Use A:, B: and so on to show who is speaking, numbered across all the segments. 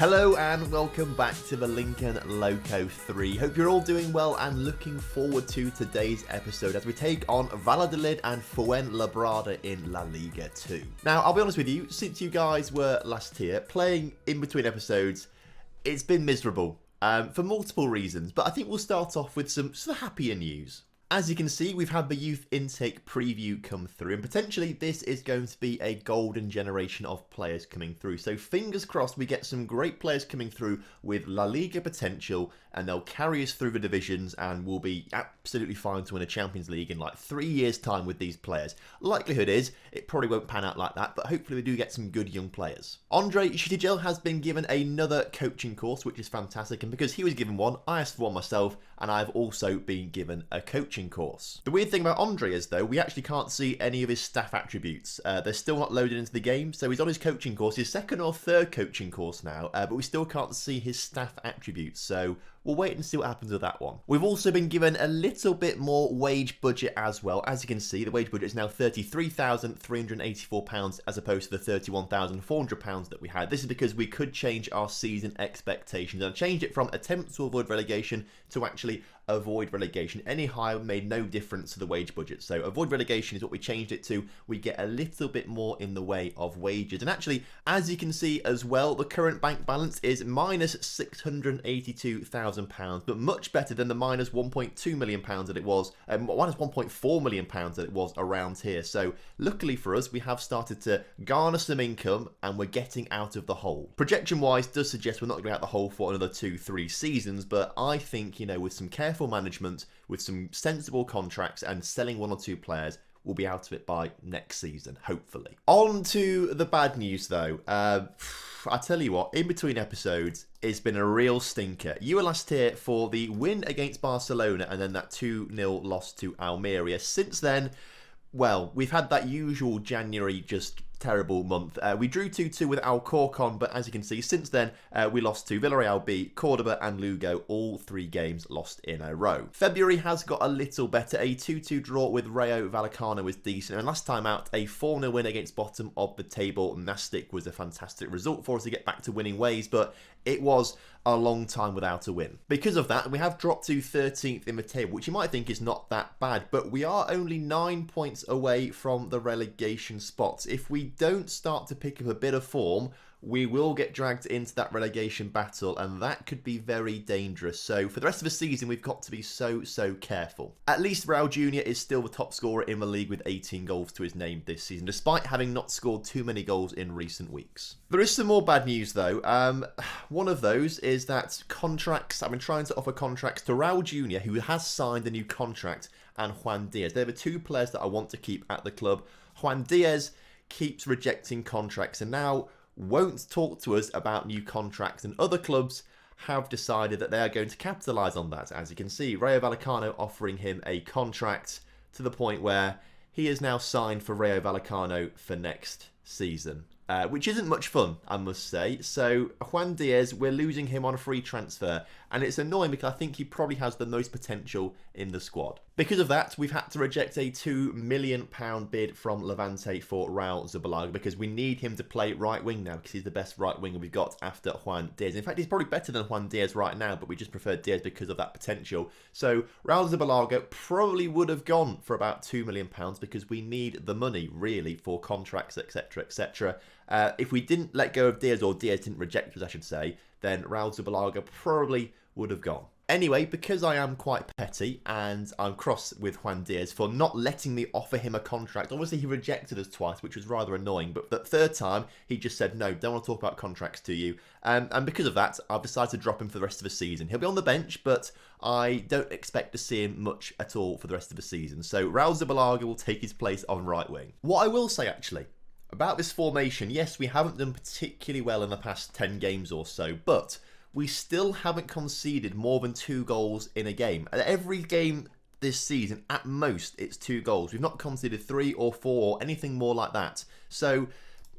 A: Hello and welcome back to the Lincoln Loco 3. Hope you're all doing well and looking forward to today's episode as we take on Valladolid and Fuenlabrada in La Liga 2. Now, I'll be honest with you, since you guys were last here, playing in between episodes, it's been miserable for multiple reasons, but I think we'll start off with some happier news. As you can see, we've had the youth intake preview come through, and potentially this is going to be a golden generation of players coming through. So fingers crossed we get some great players coming through with La Liga potential, and they'll carry us through the divisions, and we'll be absolutely fine to win a Champions League in like 3 years' time with these players. Likelihood is it probably won't pan out like that, but hopefully we do get some good young players. Andre Shitijel has been given another coaching course, which is fantastic, and because he was given one, I asked for one myself, and I've also been given a coaching course. The weird thing about Andre is, though, we actually can't see any of his staff attributes. They're still not loaded into the game, so he's on his coaching course, his second or third coaching course now, but we still can't see his staff attributes, so we'll wait and see what happens with that one. We've also been given a little bit more wage budget as well. As you can see, the wage budget is now £33,384 as opposed to the £31,400 that we had. This is because we could change our season expectations and change it from attempt to avoid relegation to actually avoid relegation. Any higher made no difference to the wage budget. So avoid relegation is what we changed it to. We get a little bit more in the way of wages. And actually, as you can see as well, the current bank balance is minus £682,000, but much better than the minus £1.2 million that it was, minus £1.4 million that it was around here. So luckily for us, we have started to garner some income and we're getting out of the hole. Projection wise does suggest we're not going to be out the hole for another 2-3 seasons, but I think, you know, with some careful management, with some sensible contracts and selling one or two players, we'll be out of it by next season, hopefully. On to the bad news though. I tell you what, in between episodes, it's been a real stinker. You were last here for the win against Barcelona and then that 2-0 loss to Almeria. Since then, well, we've had that usual January just terrible month. We drew 2-2 with Alcorcon, but as you can see, since then, we lost to Villarreal B, Cordoba and Lugo, all 3 games lost in a row. February has got a little better. A 2-2 draw with Rayo Vallecano was decent, and last time out, a 4-0 win against bottom of the table Nastic was a fantastic result for us to get back to winning ways, but it was a long time without a win. Because of that, we have dropped to 13th in the table, which you might think is not that bad, but we are only 9 points away from the relegation spots. If we don't start to pick up a bit of form, we will get dragged into that relegation battle, and that could be very dangerous. So for the rest of the season, we've got to be so careful. At least Raul Jr. is still the top scorer in the league with 18 goals to his name this season, despite having not scored too many goals in recent weeks. There is some more bad news though. One of those is that contracts, I've been trying to offer contracts to Raul Jr., who has signed a new contract, and Juan Diaz. They're the 2 players that I want to keep at the club. Juan Diaz keeps rejecting contracts and now won't talk to us about new contracts, and other clubs have decided that they are going to capitalise on that. As you can see, Rayo Vallecano offering him a contract to the point where he is now signed for Rayo Vallecano for next season. Which isn't much fun, I must say. So Juan Diaz, we're losing him on a free transfer, and it's annoying because I think he probably has the most potential in the squad. Because of that, we've had to reject a £2 million bid from Levante for Raul Zubillaga because we need him to play right wing now because he's the best right winger we've got after Juan Diaz. In fact, he's probably better than Juan Diaz right now, but we just prefer Diaz because of that potential. So Raul Zubillaga probably would have gone for about £2 million because we need the money, really, for contracts, etc., etc. If we didn't let go of Diaz, or Diaz didn't reject us, I should say, then Raul Zubillaga probably would have gone. Anyway, because I am quite petty and I'm cross with Juan Diaz for not letting me offer him a contract. Obviously, he rejected us twice, which was rather annoying. But the third time, he just said, no, don't want to talk about contracts to you. And because of that, I've decided to drop him for the rest of the season. He'll be on the bench, but I don't expect to see him much at all for the rest of the season. So Raul Zubillaga will take his place on right wing. What I will say, actually, about this formation, yes, we haven't done particularly well in the past 10 games or so, but we still haven't conceded more than 2 goals in a game. At every game this season, at most, it's 2 goals. We've not conceded 3 or 4 or anything more like that. So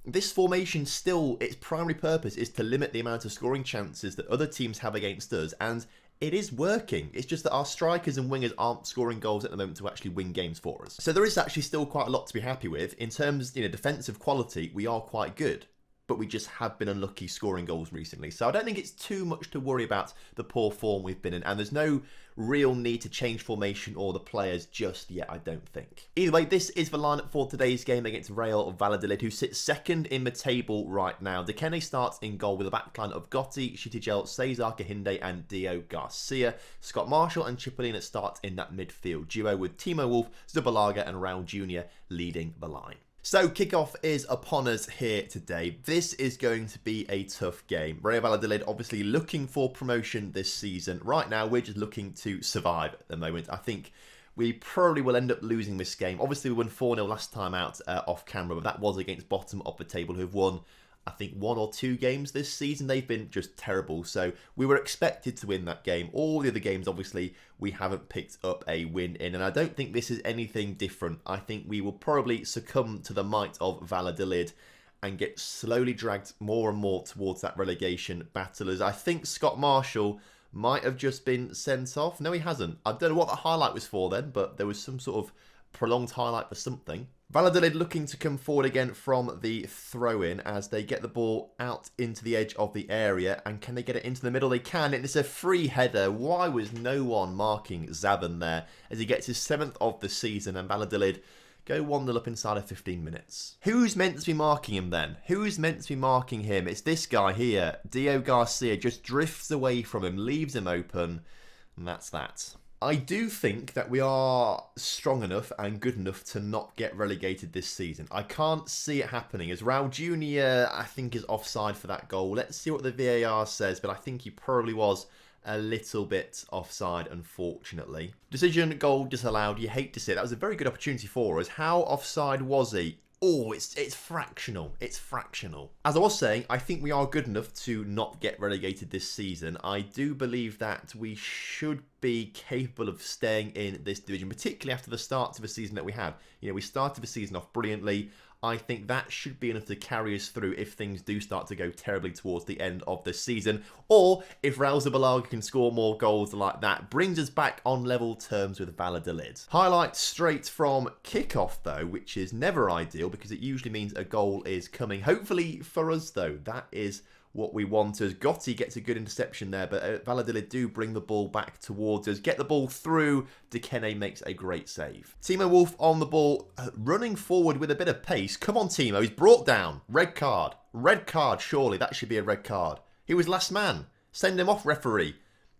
A: this formation still, its primary purpose is to limit the amount of scoring chances that other teams have against us, and it is working. It's just that our strikers and wingers aren't scoring goals at the moment to actually win games for us. So there is actually still quite a lot to be happy with. In terms, defensive quality, we are quite good. but we just have been unlucky scoring goals recently. So I don't think it's too much to worry about the poor form we've been in, and there's no real need to change formation or the players just yet, I don't think. Either way, this is the lineup for today's game against Real Valladolid, who sits second in the table right now. Dekene starts in goal with a backline of Gotti, Shitigel, Cesar Cahinde and Dio Garcia. Scott Marshall and Cipollina start in that midfield duo with Timo Wolf, Zubalaga and Raul Jr. leading the line. So, kickoff is upon us here today. This is going to be a tough game. Real Valladolid obviously looking for promotion this season. Right now, we're just looking to survive at the moment. I think we probably will end up losing this game. Obviously, we won 4-0 last time out off camera, but that was against bottom of the table who've won, I think, 1 or 2 games this season. They've been just terrible. So we were expected to win that game. All the other games, obviously, we haven't picked up a win in. And I don't think this is anything different. I think we will probably succumb to the might of Valladolid and get slowly dragged more and more towards that relegation battle. As I think Scott Marshall might have just been sent off. No, he hasn't. I don't know what the highlight was for then, but there was some sort of prolonged highlight for something. Valladolid looking to come forward again from the throw-in as they get the ball out into the edge of the area. And can they get it into the middle? They can. And it's a free header. Why was no one marking Zaban there as he gets his 7th of the season and Valladolid go 1-0 up inside of 15 minutes. Who's meant to be marking him then? Who's meant to be marking him? It's this guy here. Dio Garcia just drifts away from him, leaves him open, and that's that. I do think that we are strong enough and good enough to not get relegated this season. I can't see it happening as Raul Jr. I think is offside for that goal. Let's see what the VAR says, but I think he probably was a little bit offside, unfortunately. Decision, goal disallowed. You hate to see it. That was a very good opportunity for us. How offside was he? Oh, it's fractional. It's fractional. As I was saying, I think we are good enough to not get relegated this season. I do believe that we should be capable of staying in this division, particularly after the start to the season that we had. You know, we started the season off brilliantly. I think that should be enough to carry us through if things do start to go terribly towards the end of the season. Or if Raul Zubalaga can score more goals like that, brings us back on level terms with Valladolid. Highlight straight from kickoff though, which is never ideal because it usually means a goal is coming. Hopefully for us though, that is what we want as Gotti gets a good interception there, but Valladolid do bring the ball back towards us. Get the ball through. Dekene makes a great save. Timo Wolf on the ball, running forward with a bit of pace. Come on, Timo. He's brought down. Red card. Red card, surely. That should be a red card. He was last man. Send him off, referee.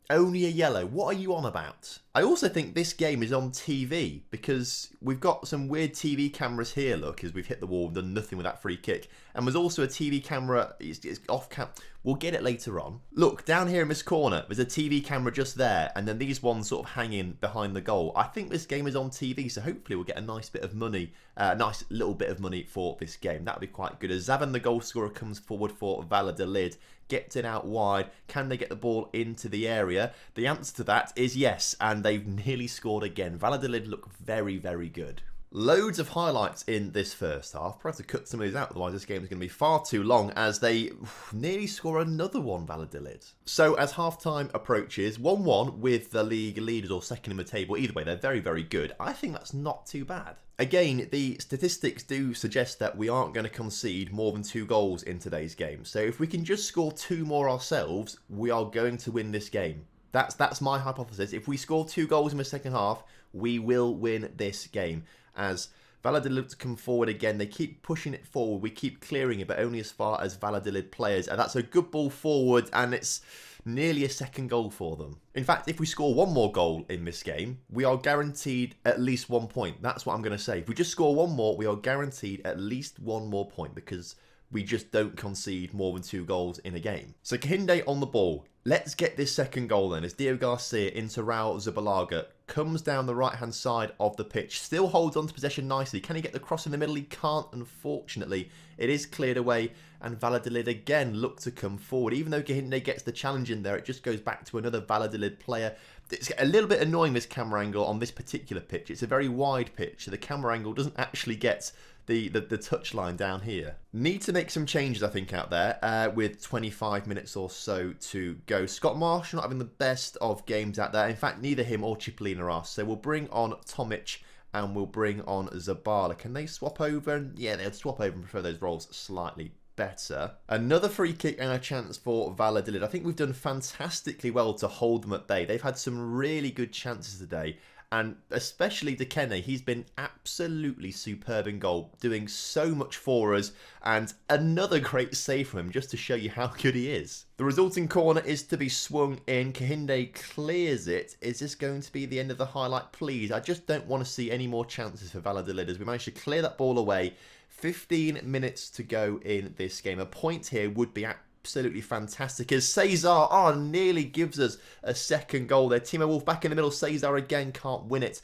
A: Only a yellow. What are you on about? I also think this game is on TV because we've got some weird TV cameras here, look, as we've hit the wall and done nothing with that free kick. And there's also a TV camera, it's off cam. We'll get it later on. Look, down here in this corner, there's a TV camera just there, and then these ones sort of hanging behind the goal. I think this game is on TV, so hopefully we'll get a nice bit of money, nice little bit of money for this game. That would be quite good. As Zaban, the goal scorer, comes forward for Valladolid, gets it out wide. Can they get the ball into the area? The answer to that is yes, and they've nearly scored again. Valladolid look very, very good. Loads of highlights in this first half. Probably have to cut some of these out, otherwise this game is going to be far too long as they nearly score another one, Valladolid. So as half-time approaches, 1-1 with the league leaders or second in the table. Either way, they're very, very good. I think that's not too bad. Again, the statistics do suggest that we aren't going to concede more than 2 goals in today's game. So if we can just score 2 more ourselves, we are going to win this game. That's my hypothesis. If we score 2 goals in the second half, we will win this game. As Valladolid look to come forward again, they keep pushing it forward. We keep clearing it, but only as far as Valladolid players. And that's a good ball forward, and it's nearly a second goal for them. In fact, if we score 1 more goal in this game, we are guaranteed at least 1 point. That's what I'm going to say. If we just score 1 more, we are guaranteed at least 1 more point because we just don't concede more than 2 goals in a game. So Cahinde on the ball. Let's get this second goal then as Dio Garcia into Raul Zubalaga. Comes down the right-hand side of the pitch. Still holds on to possession nicely. Can he get the cross in the middle? He can't, unfortunately. It is cleared away and Valladolid again look to come forward. Even though Cahinde gets the challenge in there, it just goes back to another Valladolid player. It's a little bit annoying, this camera angle on this particular pitch. It's a very wide pitch, so the camera angle doesn't actually get the touch line down here. Need to make some changes, I think, out there with 25 minutes or so to go. Scott Marshall not having the best of games out there. In fact, neither him or Cipollina are. So we'll bring on Tomic and we'll bring on Zabala. Can they swap over? Yeah, they'll swap over and prefer those roles slightly better. Another free kick and a chance for Valladolid. I think we've done fantastically well to hold them at bay. They've had some really good chances today. And especially Dekene, he's been absolutely superb in goal, doing so much for us, and another great save from him just to show you how good he is. The resulting corner is to be swung in. Kahinde clears it. Is this going to be the end of the highlight? Please, I just don't want to see any more chances for Valladolid as we managed to clear that ball away. 15 minutes to go in this game. A point here would be absolutely fantastic as Cesar nearly gives us a second goal there. Timo Wolf back in the middle. Cesar again can't win it.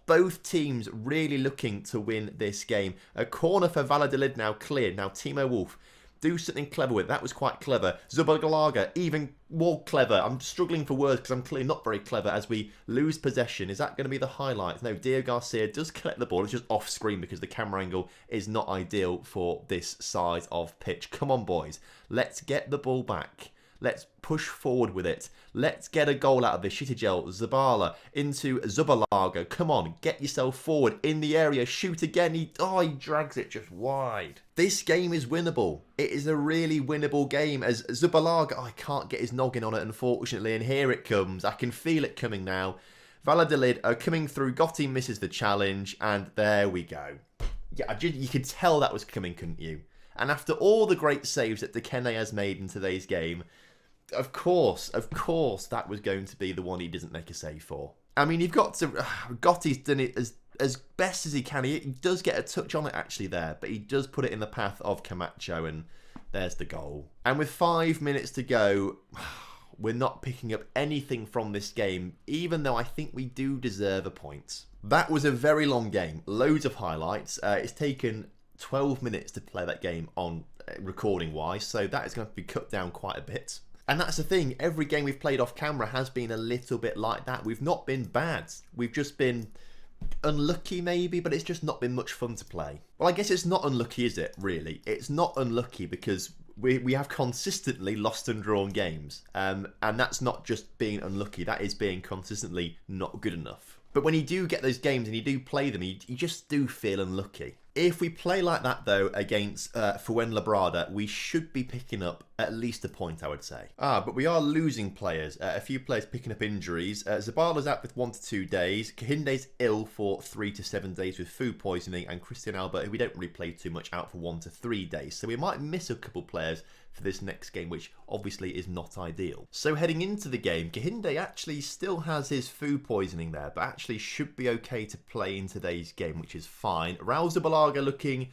A: Both teams really looking to win this game. A corner for Valladolid now cleared. Now Timo Wolf, do something clever with it. That was quite clever. Zubalaga, even more clever. I'm struggling for words because I'm clearly not very clever as we lose possession. Is that going to be the highlight? No, Diego Garcia does collect the ball. It's just off screen because the camera angle is not ideal for this size of pitch. Come on, boys. Let's get the ball back. Let's push forward with it. Let's get a goal out of this. Shitigel, Zabala into Zubalaga. Come on, get yourself forward in the area. Shoot again. He drags it just wide. This game is winnable. It is a really winnable game as Zubalaga, I can't get his noggin on it unfortunately, and here it comes. I can feel it coming now. Valladolid are coming through. Gotti misses the challenge, and there we go. Yeah, you could tell that was coming, couldn't you? And after all the great saves that Dekene has made in today's game, of course, that was going to be the one he doesn't make a save for. I mean, you've got to... Gotti's done it as best as he can. He does get a touch on it actually there, but he does put it in the path of Camacho, and there's the goal. And with 5 minutes to go, we're not picking up anything from this game, even though I think we do deserve a point. That was a very long game. Loads of highlights. It's taken 12 minutes to play that game on recording-wise, so that is going to be cut down quite a bit. And that's the thing, every game we've played off camera has been a little bit like that. We've not been bad. We've just been unlucky maybe, but it's just not been much fun to play. Well, I guess it's not unlucky, is it, really? It's not unlucky because we have consistently lost and drawn games. And that's not just being unlucky, that is being consistently not good enough. But when you do get those games and you do play them, you just do feel unlucky. If we play like that, though, against Fuenlabrada, we should be picking up at least a point, I would say. But we are losing players. A few players picking up injuries. Zabala's out with 1 to 2 days. Kahinde's ill for 3 to 7 days with food poisoning. And Christian Albert, who we don't really play too much, out for 1 to 3 days. So we might miss a couple players for this next game, which obviously is not ideal. So heading into the game, Kahinde actually still has his food poisoning there, but actually should be okay to play in today's game, which is fine. Raul Zubalaga looking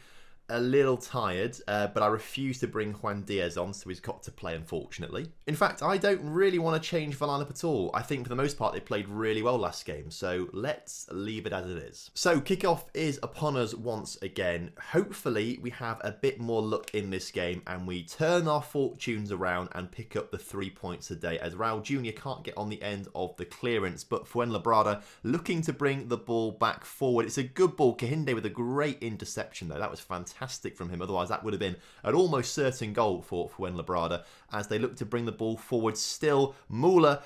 A: a little tired, but I refuse to bring Juan Diaz on, so he's got to play, unfortunately. In fact, I don't really want to change Valanop at all. I think for the most part they played really well last game, so let's leave it as it is. So kickoff is upon us once again. Hopefully we have a bit more luck in this game and we turn our fortunes around and pick up the 3 points today, as Raul Jr. can't get on the end of the clearance, but Fuenlabrada looking to bring the ball back forward. It's a good ball. Kahinde with a great interception though. That was fantastic from him, otherwise that would have been an almost certain goal for Fuenlabrada as they look to bring the ball forward. Still, Muller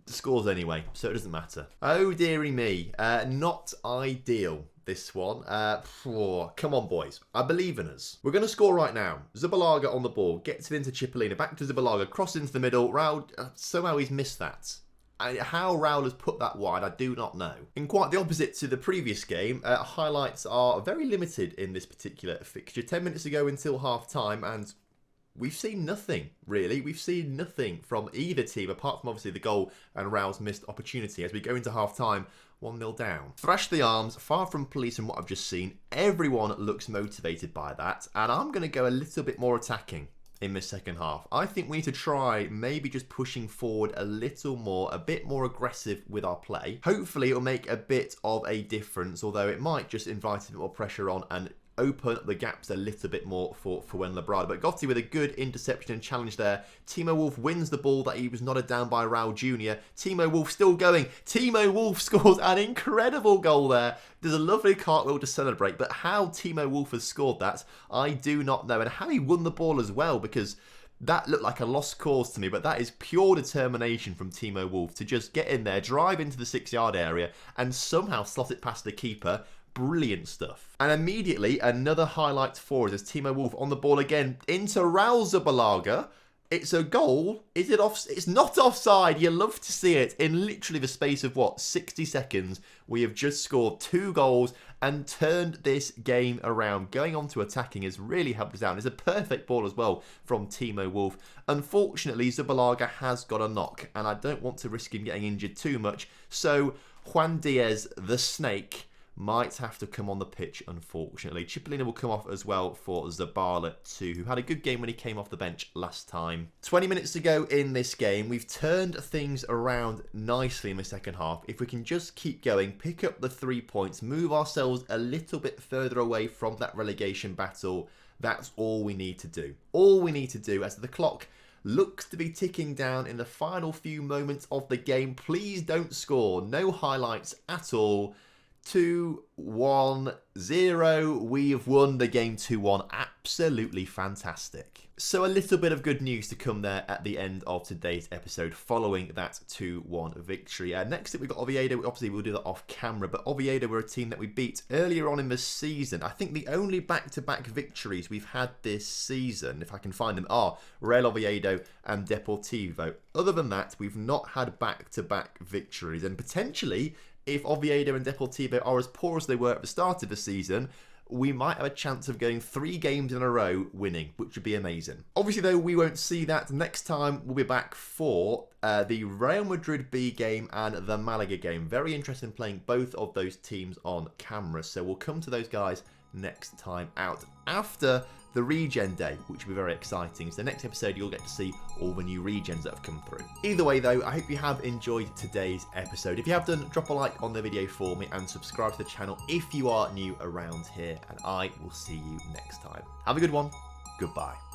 A: scores anyway, so it doesn't matter. Oh dearie me, not ideal this one. Come on boys, I believe in us. We're going to score right now. Zubalaga on the ball, gets it into Cipollina, back to Zubalaga, cross into the middle. Raul, somehow he's missed that. How Raul has put that wide, I do not know. In quite the opposite to the previous game, highlights are very limited in this particular fixture. 10 minutes ago until half-time, and we've seen nothing, really. We've seen nothing from either team, apart from obviously the goal and Raul's missed opportunity. As we go into half-time, 1-0 down. Thrash the arms, far from police from what I've just seen. Everyone looks motivated by that, and I'm going to go a little bit more attacking in this second half. I think we need to try maybe just pushing forward a little more, a bit more aggressive with our play. Hopefully it'll make a bit of a difference, although it might just invite a bit more pressure on and open up the gaps a little bit more for Fuenlabrada. But Gotti with a good interception and challenge there. Timo Wolf wins the ball that he was nodded down by Raul Jr. Timo Wolf still going. Timo Wolf scores an incredible goal there. There's a lovely cartwheel to celebrate, but how Timo Wolf has scored that, I do not know. And how he won the ball as well, because that looked like a lost cause to me, but that is pure determination from Timo Wolf to just get in there, drive into the 6-yard area, and somehow slot it past the keeper. Brilliant stuff. And immediately, another highlight for us is Timo Wolf on the ball again into Raul Zubalaga. It's a goal. Is it off? It's not offside. You love to see it. In literally the space of, 60 seconds, we have just scored 2 goals and turned this game around. Going on to attacking has really helped us out. It's a perfect ball as well from Timo Wolf. Unfortunately, Zubalaga has got a knock, and I don't want to risk him getting injured too much. So, Juan Diaz, the snake, might have to come on the pitch, unfortunately. Cipollina will come off as well for Zabala too, who had a good game when he came off the bench last time. 20 minutes to go in this game. We've turned things around nicely in the second half. If we can just keep going, pick up the 3 points, move ourselves a little bit further away from that relegation battle, that's all we need to do. All we need to do as the clock looks to be ticking down in the final few moments of the game. Please don't score. No highlights at all. 2-1-0. We have won the game 2-1. Absolutely fantastic. So a little bit of good news to come there at the end of today's episode following that 2-1 victory. Next up we've got Oviedo. Obviously we'll do that off camera, but Oviedo were a team that we beat earlier on in the season. I think the only back-to-back victories we've had this season, if I can find them, are Real Oviedo and Deportivo. Other than that, we've not had back-to-back victories, and potentially, if Oviedo and Deportivo are as poor as they were at the start of the season, we might have a chance of going 3 games in a row winning, which would be amazing. Obviously, though, we won't see that. Next time, we'll be back for the Real Madrid B game and the Malaga game. Very interested in playing both of those teams on camera, so we'll come to those guys next time out after the regen day, which will be very exciting. So next episode you'll get to see all the new regens that have come through. Either way though, I hope you have enjoyed today's episode. If you have done, drop a like on the video for me and subscribe to the channel if you are new around here, and I will see you next time. Have a good one. Goodbye.